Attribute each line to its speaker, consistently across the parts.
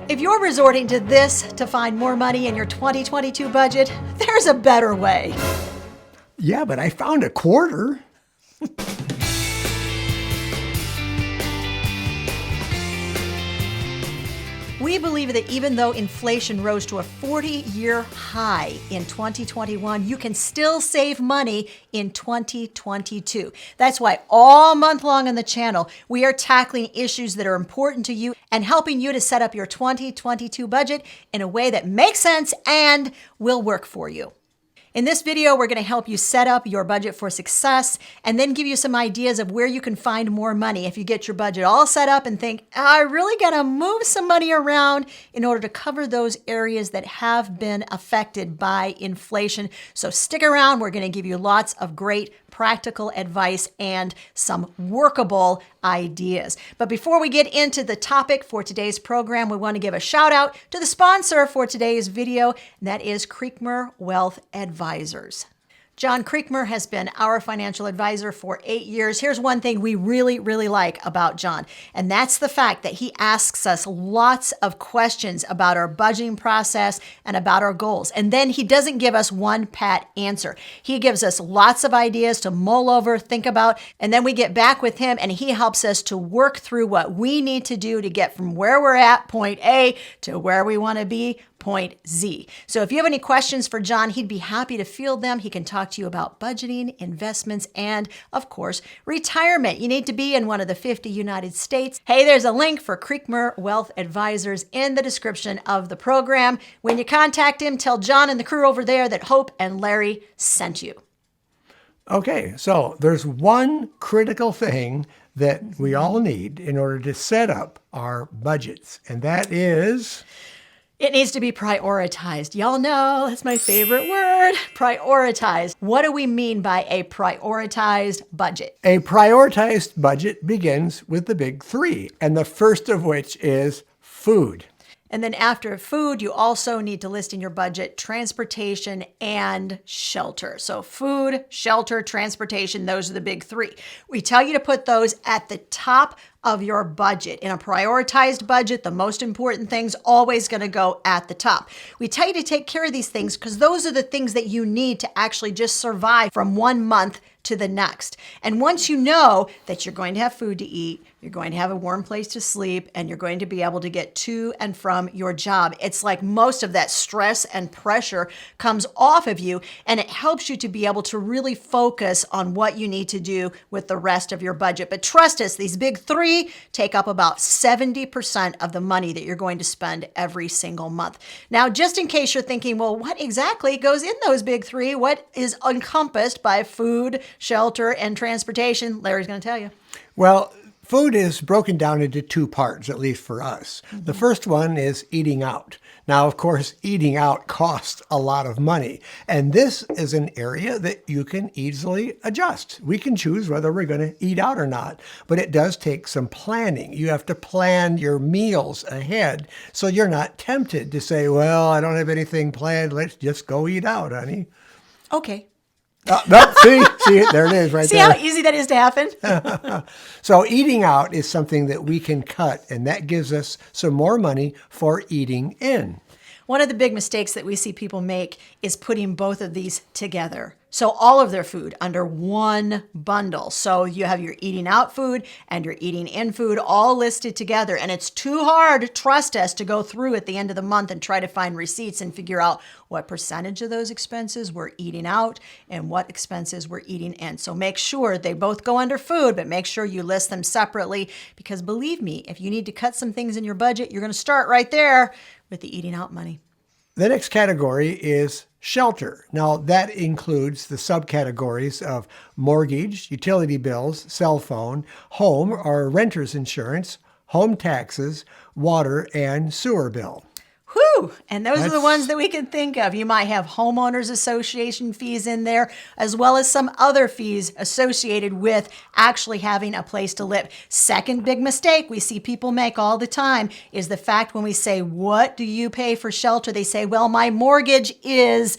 Speaker 1: If you're resorting to this to find more money in your 2022 budget, there's a better way.
Speaker 2: Yeah, but I found a quarter.
Speaker 1: We believe that even though inflation rose to a 40-year high in 2021, you can still save money in 2022. That's why all month long on the channel, we are tackling issues that are important to you and helping you to set up your 2022 budget in a way that makes sense and will work for you. In this video, we're going to help you set up your budget for success and then give you some ideas of where you can find more money if you get your budget all set up and think, I really got to move some money around in order to cover those areas that have been affected by inflation. So stick around. We're going to give you lots of great practical advice and some workable ideas. But before we get into the topic for today's program, we want to give a shout out to the sponsor for today's video, and that is Creekmer Wealth Advisors. John Creekmer has been our financial advisor for 8 years. Here's one thing we really, really like about John, and that's the fact that he asks us lots of questions about our budgeting process and about our goals. And then he doesn't give us one pat answer. He gives us lots of ideas to mull over, think about, and then we get back with him and he helps us to work through what we need to do to get from where we're at, point A, to where we want to be, point Z. So if you have any questions for John, he'd be happy to field them. He can talk to you about budgeting, investments, and of course, retirement. You need to be in one of the 50 United States. Hey, there's a link for Creekmer Wealth Advisors in the description of the program. When you contact him, tell John and the crew over there that Hope and Larry sent you.
Speaker 2: Okay, so there's one critical thing that we all need in order to set up our budgets, and that is...
Speaker 1: it needs to be prioritized. Y'all know that's my favorite word, prioritized. What do we mean by a prioritized budget?
Speaker 2: A prioritized budget begins with the big three, and the first of which is food.
Speaker 1: And then after food, you also need to list in your budget transportation and shelter. So food, shelter, transportation, those are the big three. We tell you to put those at the top of your budget. In a prioritized budget, the most important things always going to go at the top. We tell you to take care of these things because those are the things that you need to actually just survive from one month to the next. And once you know that you're going to have food to eat, you're going to have a warm place to sleep, and you're going to be able to get to and from your job, it's like most of that stress and pressure comes off of you, and it helps you to be able to really focus on what you need to do with the rest of your budget. But trust us, these big three take up about 70% of the money that you're going to spend every single month. Now, just in case you're thinking, well, what exactly goes in those big three? What is encompassed by food, shelter, and transportation? Larry's going to tell you.
Speaker 2: Well, food is broken down into two parts, at least for us. Mm-hmm. The first one is eating out. Now, of course, eating out costs a lot of money. And this is an area that you can easily adjust. We can choose whether we're going to eat out or not. But it does take some planning. You have to plan your meals ahead so you're not tempted to say, well, I don't have anything planned. Let's just go eat out, honey.
Speaker 1: Okay.
Speaker 2: No, see, there it is right
Speaker 1: see
Speaker 2: there.
Speaker 1: See how easy that is to happen?
Speaker 2: So eating out is something that we can cut, and that gives us some more money for eating in.
Speaker 1: One of the big mistakes that we see people make is putting both of these together. So all of their food under one bundle. So you have your eating out food and your eating in food all listed together. And it's too hard, trust us, to go through at the end of the month and try to find receipts and figure out what percentage of those expenses we're eating out and what expenses we're eating in. So make sure they both go under food, but make sure you list them separately, because believe me, if you need to cut some things in your budget, you're going to start right there with the eating out money.
Speaker 2: The next category is shelter. Now, that includes the subcategories of mortgage, utility bills, cell phone, home or renter's insurance, home taxes, water, and sewer bill.
Speaker 1: Whew! And those are the ones that we can think of. You might have homeowners association fees in there, as well as some other fees associated with actually having a place to live. Second big mistake we see people make all the time is the fact when we say, what do you pay for shelter? They say, well, my mortgage is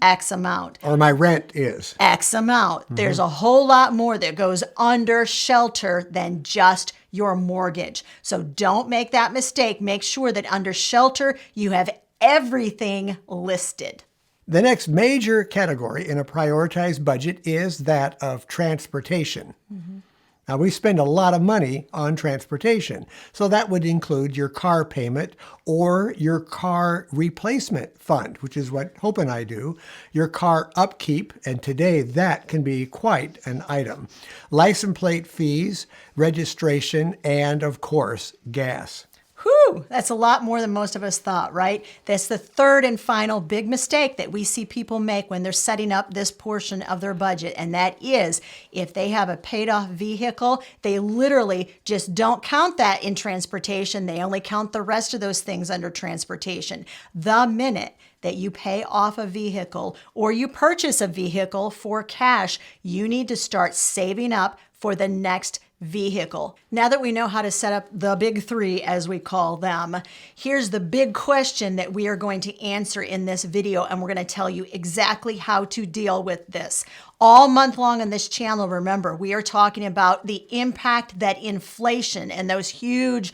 Speaker 1: X amount.
Speaker 2: Or my rent is
Speaker 1: X amount. Mm-hmm. There's a whole lot more that goes under shelter than just your mortgage. So don't make that mistake. Make sure that under shelter, you have everything listed.
Speaker 2: The next major category in a prioritized budget is that of transportation. Now, we spend a lot of money on transportation, so that would include your car payment or your car replacement fund, which is what Hope and I do, your car upkeep, and today that can be quite an item, license plate fees, registration, and of course, gas.
Speaker 1: Whew, that's a lot more than most of us thought, right? That's the third and final big mistake that we see people make when they're setting up this portion of their budget. And that is, if they have a paid off vehicle, they literally just don't count that in transportation. They only count the rest of those things under transportation. The minute that you pay off a vehicle or you purchase a vehicle for cash, you need to start saving up for the next vehicle. Now that we know how to set up the big three, as we call them, here's the big question that we are going to answer in this video, and we're going to tell you exactly how to deal with this. All month long on this channel, remember, we are talking about the impact that inflation and those huge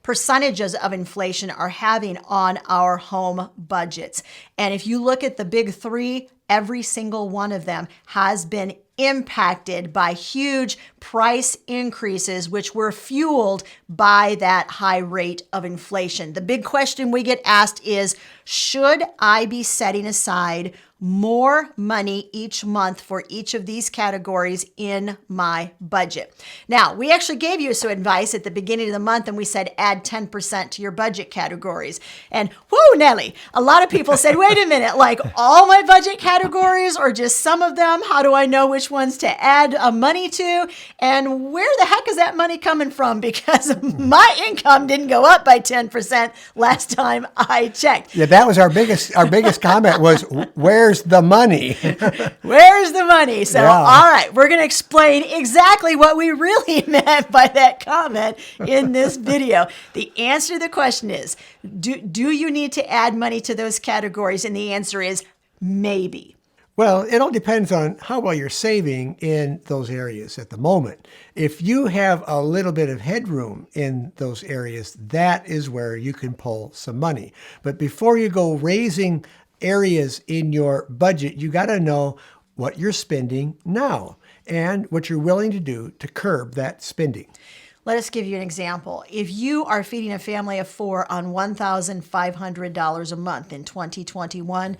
Speaker 1: percentages of inflation are having on our home budgets. And if you look at the big three, every single one of them has been impacted by huge price increases, which were fueled by that high rate of inflation. The big question we get asked is, should I be setting aside more money each month for each of these categories in my budget? Now, we actually gave you some advice at the beginning of the month, and we said add 10% to your budget categories. And whoo, Nelly, a lot of people said, wait a minute, like all my budget categories or just some of them? How do I know which ones to add money to? And where the heck is that money coming from? Because my income didn't go up by 10% last time I checked.
Speaker 2: Yeah, that was our biggest comment was, where's the money?
Speaker 1: Where's the money? So,
Speaker 2: Yeah.
Speaker 1: All right, we're going to explain exactly what we really meant by that comment in this video. The answer to the question is, do you need to add money to those categories? And the answer is maybe.
Speaker 2: Well, it all depends on how well you're saving in those areas at the moment. If you have a little bit of headroom in those areas, that is where you can pull some money. But before you go raising areas in your budget, you got to know what you're spending now and what you're willing to do to curb that spending.
Speaker 1: Let us give you an example. If you are feeding a family of four on $1,500 a month in 2021,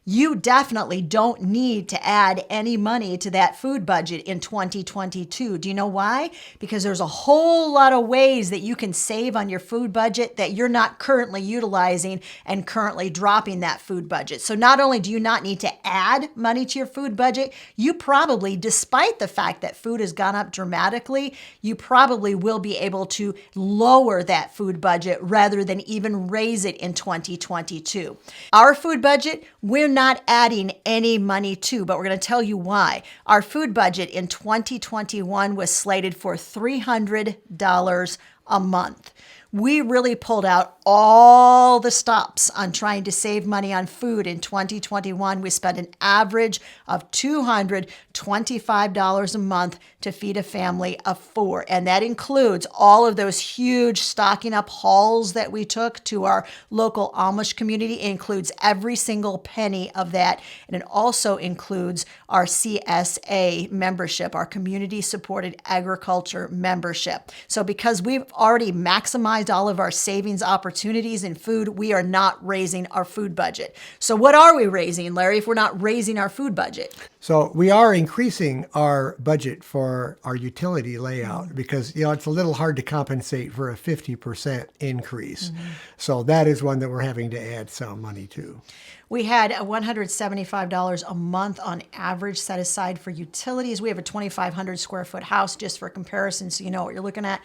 Speaker 1: you definitely don't need to add any money to that food budget in 2022. Do you know why? Because there's a whole lot of ways that you can save on your food budget that you're not currently utilizing and currently dropping that food budget. So not only do you not need to add money to your food budget, you probably, despite the fact that food has gone up dramatically, you probably will be able to lower that food budget rather than even raise it in 2022. Our food budget, we're not adding any money to, but we're going to tell you why. Our food budget in 2021 was slated for $300 a month. We really pulled out all the stops on trying to save money on food in 2021. We spent an average of $225 a month to feed a family of four. And that includes all of those huge stocking up hauls that we took to our local Amish community. It includes every single penny of that. And it also includes our CSA membership, our community supported agriculture membership. So because we've already maximized all of our savings opportunities in food, we are not raising our food budget. So what are we raising, Larry, if we're not raising our food budget?
Speaker 2: So we are increasing our budget for our utility layout because, it's a little hard to compensate for a 50% increase. So that is one that we're having to add some money to.
Speaker 1: We had $175 a month on average set aside for utilities. We have a 2,500 square foot house, just for comparison, so you know what you're looking at.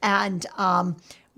Speaker 1: And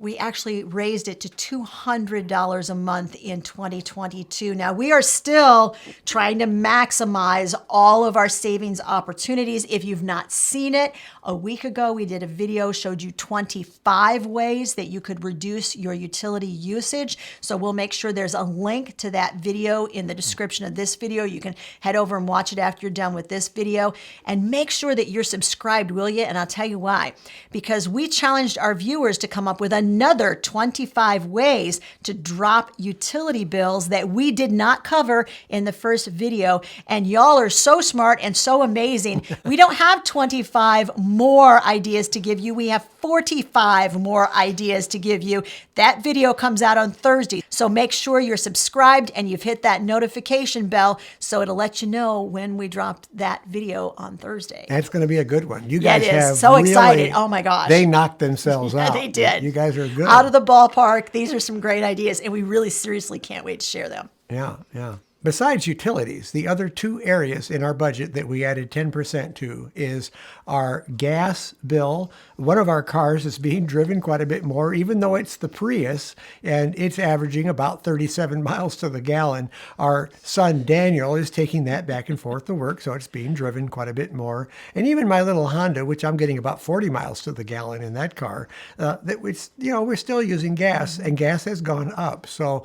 Speaker 1: We actually raised it to $200 a month in 2022. Now, we are still trying to maximize all of our savings opportunities. If you've not seen it, a week ago we did a video, showed you 25 ways that you could reduce your utility usage. So we'll make sure there's a link to that video in the description of this video. You can head over and watch it after you're done with this video. And make sure that you're subscribed, will you? And I'll tell you why. Because we challenged our viewers to come up with another 25 ways to drop utility bills that we did not cover in the first video. And y'all are so smart and so amazing. We don't have 25 more ideas to give you. We have 45 more ideas to give you. That video comes out on Thursday. So make sure you're subscribed and you've hit that notification bell so it'll let you know when we drop that video on Thursday.
Speaker 2: That's going to be a good one. You guys
Speaker 1: it is.
Speaker 2: have
Speaker 1: So
Speaker 2: really,
Speaker 1: excited. Oh my gosh.
Speaker 2: They knocked themselves out.
Speaker 1: They did.
Speaker 2: You guys are good.
Speaker 1: Out of the ballpark. These are some great ideas, and we really seriously can't wait to share them.
Speaker 2: Yeah, yeah. Besides utilities, the other two areas in our budget that we added 10% to is our gas bill. One of our cars is being driven quite a bit more, even though it's the Prius, and it's averaging about 37 miles to the gallon. Our son Daniel is taking that back and forth to work, so it's being driven quite a bit more. And even my little Honda, which I'm getting about 40 miles to the gallon in that car, we're still using gas, and gas has gone up. So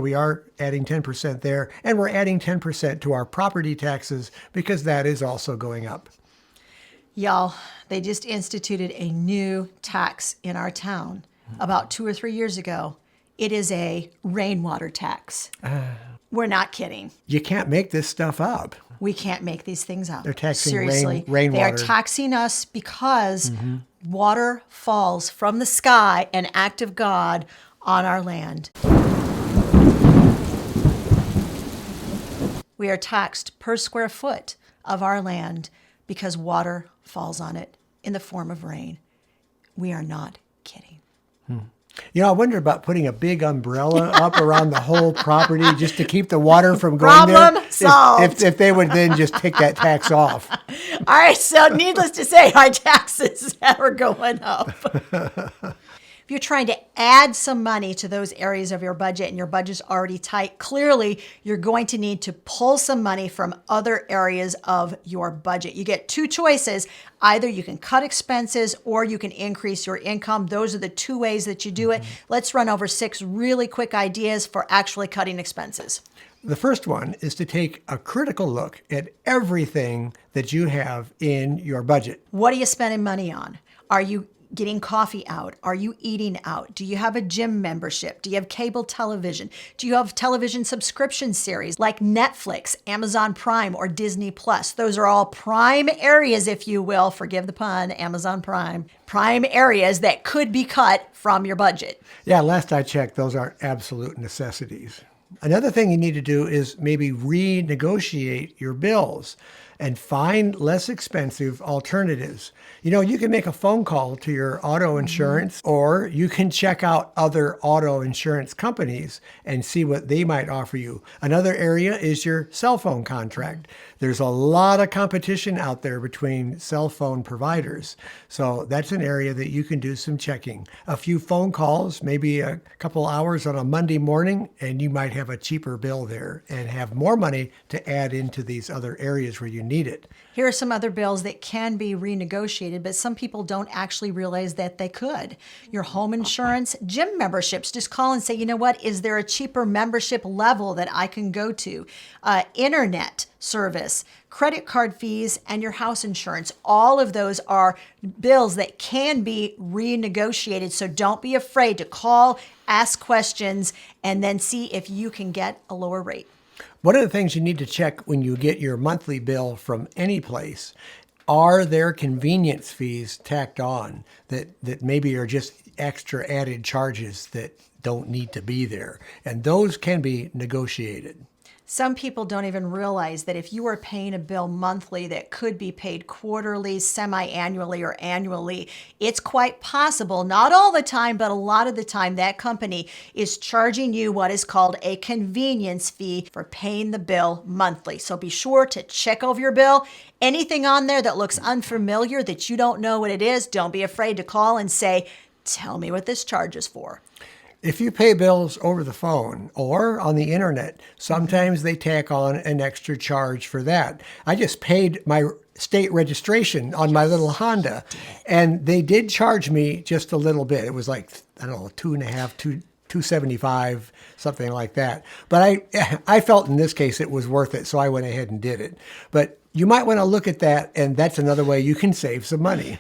Speaker 2: we are adding 10% there, and we're adding 10% to our property taxes because that is also going up.
Speaker 1: Y'all, they just instituted a new tax in our town about 2 or 3 years ago. It is a rainwater tax. We're not kidding.
Speaker 2: You can't make this stuff up.
Speaker 1: We can't make these things up.
Speaker 2: They're taxing
Speaker 1: Seriously.
Speaker 2: rainwater.
Speaker 1: They are taxing us because water falls from the sky, an act of God, on our land. We are taxed per square foot of our land because water falls on it in the form of rain. We are not kidding.
Speaker 2: I wonder about putting a big umbrella up around the whole property just to keep the water from going there.
Speaker 1: Problem solved.
Speaker 2: If they would then just take that tax off.
Speaker 1: All right, so needless to say, our taxes are going up. If you're trying to add some money to those areas of your budget and your budget's already tight, clearly you're going to need to pull some money from other areas of your budget. You get two choices. Either you can cut expenses or you can increase your income. Those are the two ways that you do it. Let's run over 6 really quick ideas for actually cutting expenses.
Speaker 2: The first one is to take a critical look at everything that you have in your budget.
Speaker 1: What are you spending money on? Are you getting coffee out? Are you eating out? Do you have a gym membership? Do you have cable television? Do you have television subscription series like Netflix, Amazon Prime, or Disney Plus? Those are all prime areas, if you will, forgive the pun, Amazon Prime areas that could be cut from your budget.
Speaker 2: Yeah, last I checked, those aren't absolute necessities. Another thing you need to do is maybe renegotiate your bills and find less expensive alternatives. You can make a phone call to your auto insurance, or you can check out other auto insurance companies and see what they might offer you. Another area is your cell phone contract. There's a lot of competition out there between cell phone providers. So that's an area that you can do some checking. A few phone calls, maybe a couple hours on a Monday morning, and you might have a cheaper bill there and have more money to add into these other areas where you need it.
Speaker 1: Here are some other bills that can be renegotiated, but some people don't actually realize that they could. Your home insurance, gym memberships. Just call and say, you know what, is there a cheaper membership level that I can go to? Internet service, credit card fees, and your house insurance. All of those are bills that can be renegotiated. So don't be afraid to call, ask questions, and then see if you can get a lower rate.
Speaker 2: One of the things you need to check when you get your monthly bill from any place, are there convenience fees tacked on that maybe are just extra added charges that don't need to be there? And those can be negotiated.
Speaker 1: Some people don't even realize that if you are paying a bill monthly that could be paid quarterly, semi-annually, or annually, it's quite possible, not all the time, but a lot of the time, that company is charging you what is called a convenience fee for paying the bill monthly. So be sure to check over your bill. Anything on there that looks unfamiliar, that you don't know what it is, don't be afraid to call and say, Tell me what this charge is for.
Speaker 2: If you pay bills over the phone or on the internet, sometimes they tack on an extra charge for that. I just paid my state registration on my little Honda, and they did charge me just a little bit. It was like, I don't know, $2.75, something like that. But I felt in this case it was worth it, so I went ahead and did it. But you might want to look at that, and that's another way you can save some money.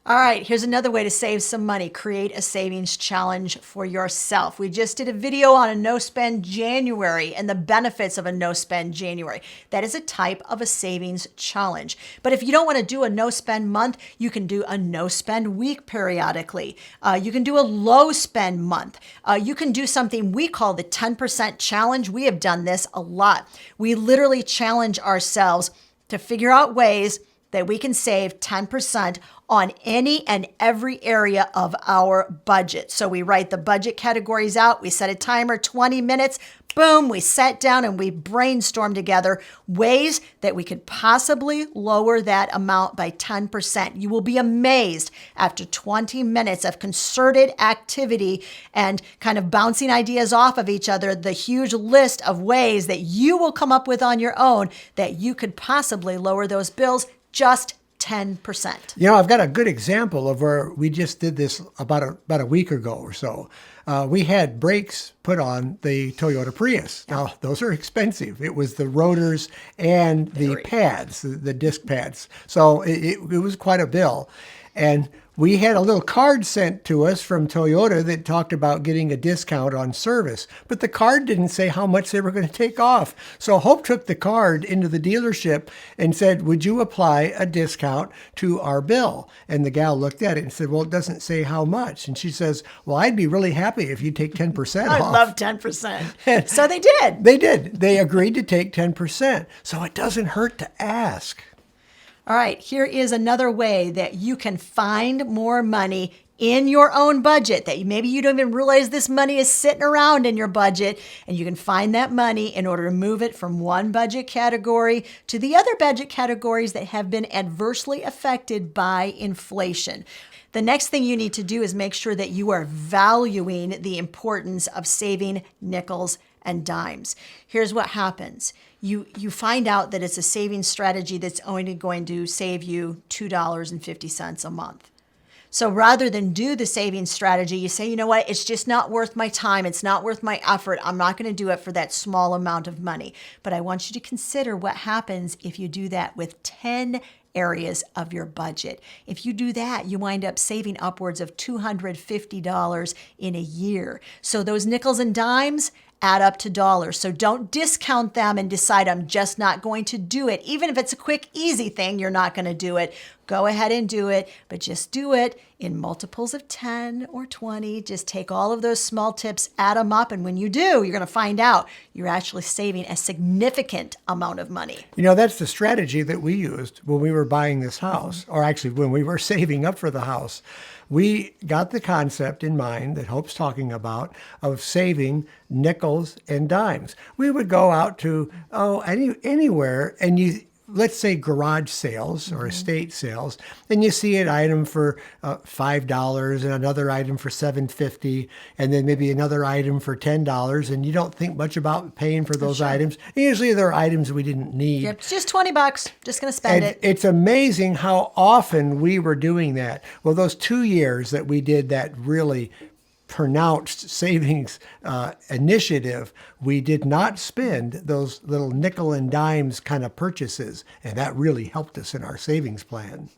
Speaker 1: All right, here's another way to save some money. Create a savings challenge for yourself. We just did a video on a no-spend January and the benefits of a no-spend January. That is a type of a savings challenge. But if you don't want to do a no-spend month, you can do a no-spend week periodically. You can do a low-spend month. You can do something we call the 10% challenge. We have done this a lot. We literally challenge ourselves to figure out ways that we can save 10% on any and every area of our budget. So we write the budget categories out, we set a timer, 20 minutes, boom, we sat down and we brainstormed together ways that we could possibly lower that amount by 10%. You will be amazed after 20 minutes of concerted activity and kind of bouncing ideas off of each other, the huge list of ways that you will come up with on your own that you could possibly lower those bills just 10%.
Speaker 2: You know, I've got a good example of where we just did this about a week ago or so. We had brakes put on the Toyota Prius. Now, those are expensive. It was the rotors and the pads, the disc pads. So it was quite a bill. And we had a little card sent to us from Toyota that talked about getting a discount on service, but the card didn't say how much they were going to take off. So Hope took the card into the dealership and said, "Would you apply a discount to our bill?" And the gal looked at it and said, "Well, it doesn't say how much." And she says, "Well, I'd be really happy if you take 10% off."
Speaker 1: I love 10%. So they did.
Speaker 2: They did. They agreed to take 10%. So it doesn't hurt to ask.
Speaker 1: All right, here is another way that you can find more money in your own budget that maybe you don't even realize this money is sitting around in your budget, and you can find that money in order to move it from one budget category to the other budget categories that have been adversely affected by inflation. The next thing you need to do is make sure that you are valuing the importance of saving nickels and dimes. Here's what happens. You find out that it's a savings strategy that's only going to save you $2.50 a month. So rather than do the savings strategy, you say, you know what, it's just not worth my time. It's not worth my effort. I'm not going to do it for that small amount of money. But I want you to consider what happens if you do that with 10 areas of your budget. If you do that, you wind up saving upwards of $250 in a year. So those nickels and dimes add up to dollars. So don't discount them and decide I'm just not going to do it. Even if it's a quick, easy thing, you're not going to do it. Go ahead and do it, but just do it in multiples of 10 or 20. Just take all of those small tips, add them up, and when you do, you're going to find out you're actually saving a significant amount of money.
Speaker 2: You know, that's the strategy that we used when we were buying this house, or actually when we were saving up for the house. We got the concept in mind that Hope's talking about of saving nickels and dimes. We would go out to anywhere, and let's say garage sales or estate sales, and you see an item for $5 and another item for $7.50, and then maybe another item for $10, and you don't think much about paying for those items. And usually they're items we didn't need.
Speaker 1: Yep, it's just $20. Just going to spend it.
Speaker 2: It's amazing how often we were doing that. Well, those 2 years that we did that really pronounced savings initiative, we did not spend those little nickel and dimes kind of purchases, and that really helped us in our savings plan.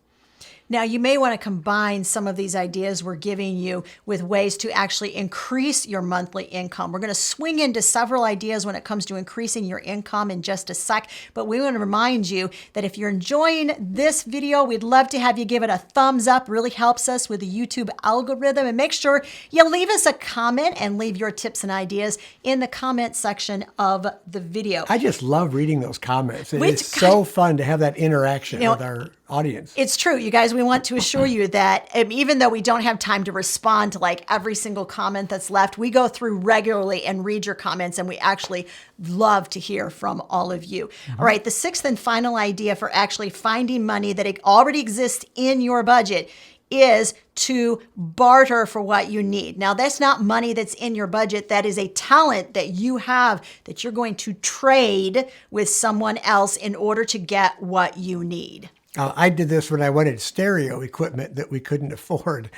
Speaker 1: Now, you may want to combine some of these ideas we're giving you with ways to actually increase your monthly income. We're going to swing into several ideas when it comes to increasing your income in just a sec, but we want to remind you that if you're enjoying this video, we'd love to have you give it a thumbs up. Really helps us with the YouTube algorithm. And make sure you leave us a comment and leave your tips and ideas in the comment section of the video.
Speaker 2: I just love reading those comments. It's so fun to have that interaction with our audience.
Speaker 1: It's true, you guys. We want to assure you that even though we don't have time to respond to like every single comment that's left, we go through regularly and read your comments, and we actually love to hear from all of you. All right, the sixth and final idea for actually finding money that already exists in your budget is to barter for what you need. Now, that's not money that's in your budget. That is a talent that you have that you're going to trade with someone else in order to get what you need.
Speaker 2: I did this when I wanted stereo equipment that we couldn't afford.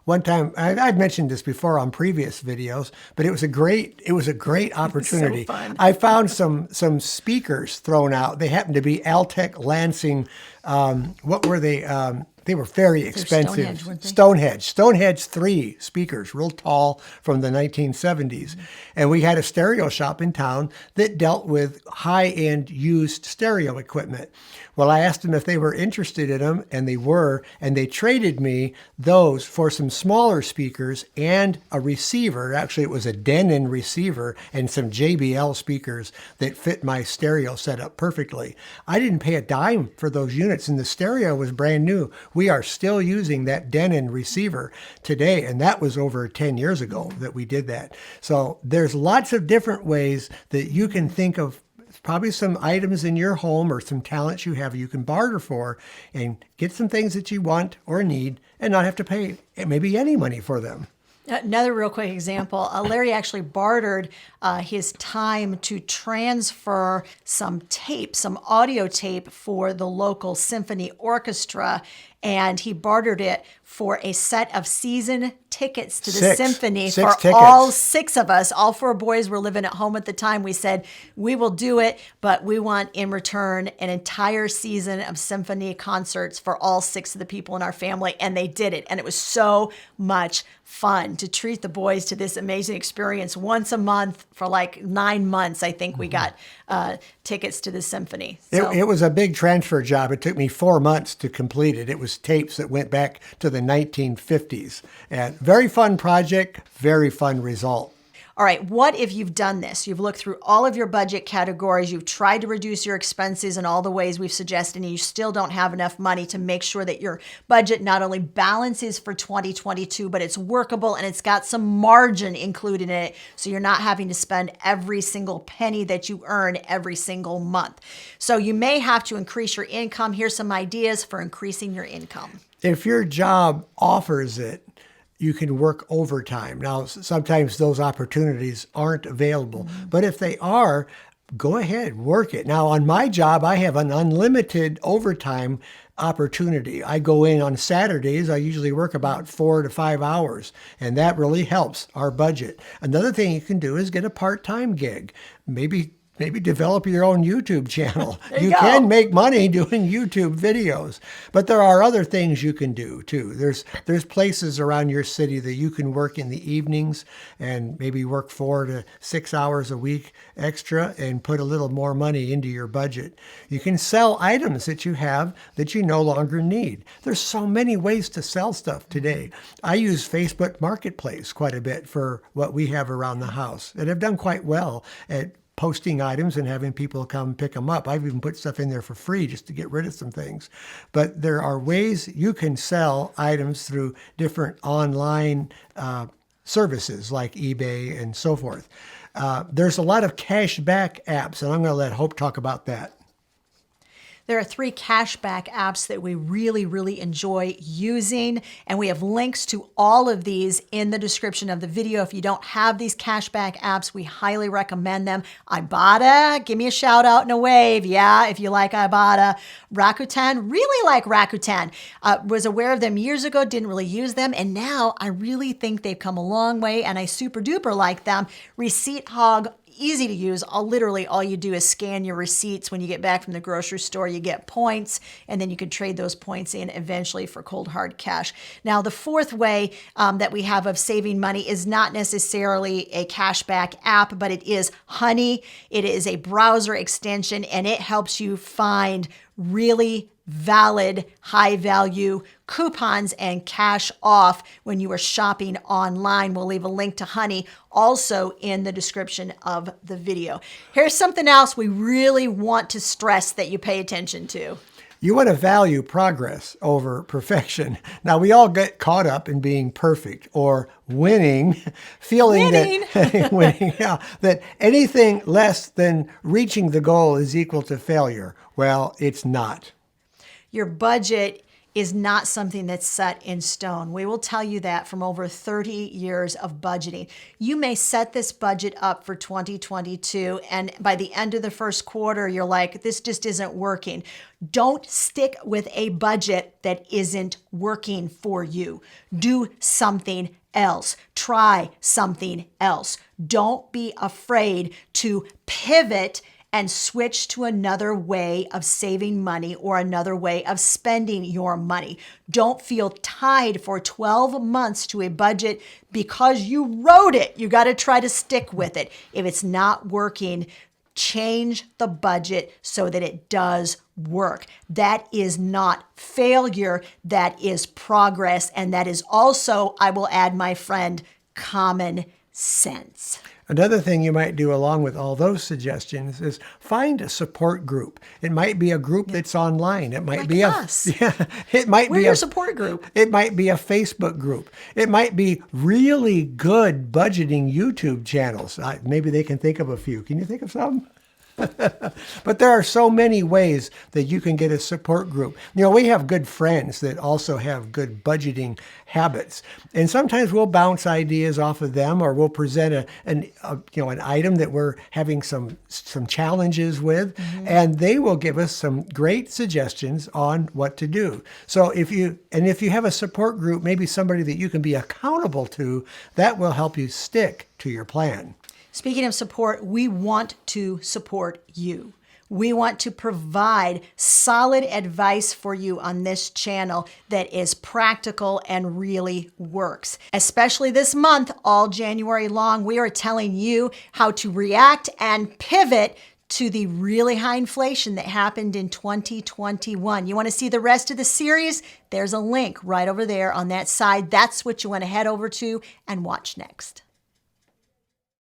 Speaker 2: One time, I'd mentioned this before on previous videos, but it was a great opportunity.
Speaker 1: So fun.
Speaker 2: I found some speakers thrown out. They happened to be Altec Lansing. What were they? They were very expensive.
Speaker 1: Stonehenge, weren't they?
Speaker 2: Stonehenge 3 speakers, real tall, from the 1970s. And we had a stereo shop in town that dealt with high-end used stereo equipment. Well, I asked them if they were interested in them, and they were, and they traded me those for some smaller speakers and a receiver. Actually, it was a Denon receiver and some JBL speakers that fit my stereo setup perfectly. I didn't pay a dime for those units, and the stereo was brand new. We are still using that Denon receiver today, and that was over 10 years ago that we did that. So there's lots of different ways that you can think of probably some items in your home or some talents you have you can barter for and get some things that you want or need and not have to pay maybe any money for them.
Speaker 1: Another real quick example, Larry actually bartered his time to transfer some tape, some audio tape for the local symphony orchestra, and he bartered it for a set of season tickets to the symphony for
Speaker 2: tickets.
Speaker 1: all 6 of us. All 4 boys were living at home at the time. We said, we will do it, but we want in return an entire season of symphony concerts for all 6 of the people in our family, and they did it. And it was so much fun to treat the boys to this amazing experience once a month for like 9 months. I think we got tickets to the symphony. So.
Speaker 2: It was a big transfer job. It took me 4 months to complete it. It was tapes that went back to the 1950s. And very fun project, very fun result.
Speaker 1: All right, what if you've done this? You've looked through all of your budget categories, you've tried to reduce your expenses in all the ways we've suggested, and you still don't have enough money to make sure that your budget not only balances for 2022, but it's workable and it's got some margin included in it, so you're not having to spend every single penny that you earn every single month. So you may have to increase your income. Here's some ideas for increasing your income.
Speaker 2: If your job offers it, you can work overtime. Now, sometimes those opportunities aren't available, but if they are, go ahead, work it. Now, on my job, I have an unlimited overtime opportunity. I go in on Saturdays. I usually work about 4 to 5 hours, and that really helps our budget. Another thing you can do is get a part-time gig. Maybe develop your own YouTube channel. You can make money doing YouTube videos, but there are other things you can do too. There's places around your city that you can work in the evenings and maybe work 4 to 6 hours a week extra and put a little more money into your budget. You can sell items that you have that you no longer need. There's so many ways to sell stuff today. I use Facebook Marketplace quite a bit for what we have around the house, and I've done quite well at posting items and having people come pick them up. I've even put stuff in there for free just to get rid of some things. But there are ways you can sell items through different online services like eBay and so forth. There's a lot of cash back apps, and I'm going to let Hope talk about that.
Speaker 1: There are 3 cashback apps that we really, really enjoy using, and we have links to all of these in the description of the video. If you don't have these cashback apps, we highly recommend them. Ibotta, give me a shout out and a wave. Yeah, if you like Ibotta. Rakuten, really like Rakuten. Was aware of them years ago, didn't really use them, and now I really think they've come a long way, and I super duper like them. Receipt Hog, easy to use. Literally all you do is scan your receipts. When you get back from the grocery store, you get points, and then you can trade those points in eventually for cold hard cash. Now, the 4th way that we have of saving money is not necessarily a cashback app, but it is Honey. It is a browser extension, and it helps you find really valid, high value coupons and cash off when you are shopping online. We'll leave a link to Honey also in the description of the video. Here's something else we really want to stress that you pay attention to.
Speaker 2: You want to value progress over perfection. Now, we all get caught up in being perfect or winning, that anything less than reaching the goal is equal to failure. Well, it's not.
Speaker 1: Your budget is not something that's set in stone. We will tell you that from over 30 years of budgeting. You may set this budget up for 2022, and by the end of the first quarter, you're like, this just isn't working. Don't stick with a budget that isn't working for you. Do something else. Try something else. Don't be afraid to pivot and switch to another way of saving money or another way of spending your money. Don't feel tied for 12 months to a budget because you wrote it. You got to try to stick with it. If it's not working, change the budget so that it does work. That is not failure. That is progress. And that is also, I will add, my friend, common sense.
Speaker 2: Another thing you might do along with all those suggestions is find a support group. It might be a group that's online. It might
Speaker 1: Like
Speaker 2: be
Speaker 1: us.
Speaker 2: It might
Speaker 1: We're
Speaker 2: be
Speaker 1: your
Speaker 2: a
Speaker 1: support group.
Speaker 2: It might be a Facebook group. It might be really good budgeting YouTube channels. Maybe they can think of a few. Can you think of some? But there are so many ways that you can get a support group. We have good friends that also have good budgeting habits. And sometimes we'll bounce ideas off of them, or we'll present an item that we're having some challenges with, and they will give us some great suggestions on what to do. So if you have a support group, maybe somebody that you can be accountable to, that will help you stick to your plan.
Speaker 1: Speaking of support, we want to support you. We want to provide solid advice for you on this channel that is practical and really works. Especially this month, all January long, we are telling you how to react and pivot to the really high inflation that happened in 2021. You want to see the rest of the series? There's a link right over there on that side. That's what you want to head over to and watch next.